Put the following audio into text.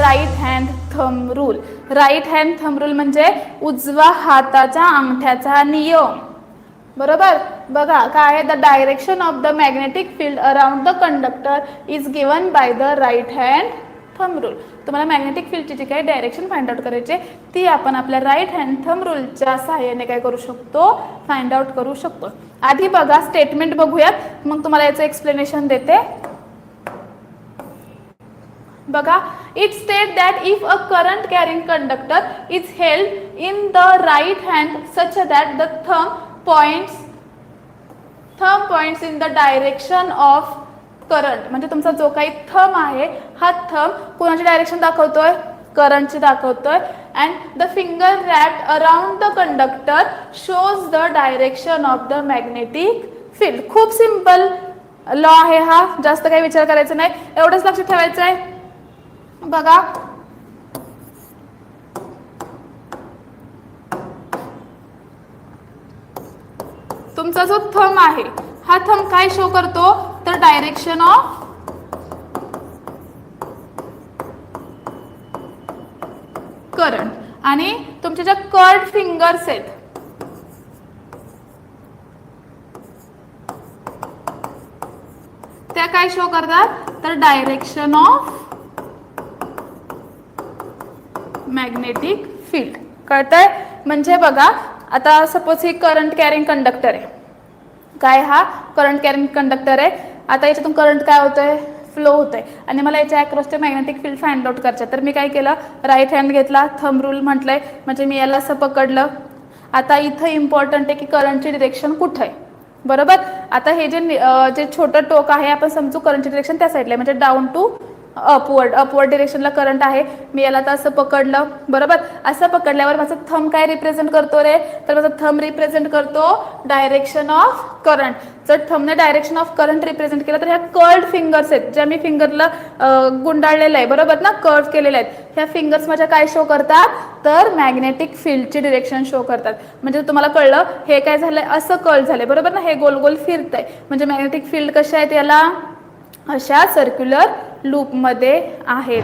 Right hand thumb rule. Right hand thumb rule म्हणजे उजवा हाताच्या अंगठ्याचा नियम. बरोबर. बघा काय आहे, the direction of the magnetic field around the conductor is given by the right hand thumb rule. तुम्हाला मॅग्नेटिक फील्डची जी काही डायरेक्शन फाइंड आउट करायची ती आपण आपल्या राईट हँड थंब रूलच्या सहाय्याने काय करू शकतो, फाइंड आउट करू शकतो. आधी बघा स्टेटमेंट बघूयात, मग तुम्हाला याचं एक्सप्लेनेशन देते. बघा, it state that if a current carrying conductor is held in the right hand such that the thumb points in the direction of current. म्हणजे तुमचा जो काही थंब आहे हा थंब कोणाची डायरेक्शन दाखवतोय, करंटची दाखवतोय. And the finger wrapped around the conductor shows the direction of the magnetic field. खूप सिंपल लॉ आहे हा, जास्त काही विचार करायचा नाही, एवढंच लक्षात ठेवायचं आहे. बघा तुमचा जो थंब आहे हा थंब काय शो करतो, तर डायरेक्शन ऑफ करंट. आणि तुमचे ज्या कर्ड फिंगर्स आहेत त्या काय शो करतात, तर डायरेक्शन ऑफ मॅग्नेटिक फील्ड. कळतंय. म्हणजे बघा आता सपोज ही करंट कॅरिंग कंडक्टर आहे. काय, हा करंट कॅरिंग कंडक्टर आहे. आता याच्यातून करंट काय होतंय, फ्लो होतंय. आणि मला याच्या अक्रॉसचे मॅग्नेटिक फील्ड फाइंड आउट करायचं. तर मी काय केलं, राईट हँड घेतला, थंब रूल म्हटलंय, म्हणजे मी याला असं पकडलं. आता इथं इम्पॉर्टंट आहे की करंटची डिरेक्शन कुठं आहे. बरोबर. आता हे जे छोटं टोक आहे आपण समजू करंटची डिरेक्शन त्या साईडला, म्हणजे डाऊन टू अपवर्ड डिरेक्शनला करंट आहे. मी याला तर असं पकडलं. बरोबर. असं पकडल्यावर माझं थंब काय रिप्रेझेंट करतो रे, तर माझा थंब रिप्रेझेंट करतो डायरेक्शन ऑफ करंट. जर थंबने डायरेक्शन ऑफ करंट रिप्रेझेंट केलं तर ह्या कर्ड फिंगर्स आहेत ज्या मी फिंगरला गुंडाळलेलं आहे, बरोबर ना, कर्व केलेले आहेत. ह्या फिंगर्स माझ्या काय शो करतात, तर मॅग्नेटिक फील्डची डिरेक्शन शो करतात. म्हणजे तुम्हाला कळलं हे काय झालंय, असं कर्ल झालंय, बरोबर ना, हे गोल गोल फिरतंय. म्हणजे मॅग्नेटिक फील्ड कशा आहेत, याला अशा सर्क्युलर लूपमध्ये आहेत.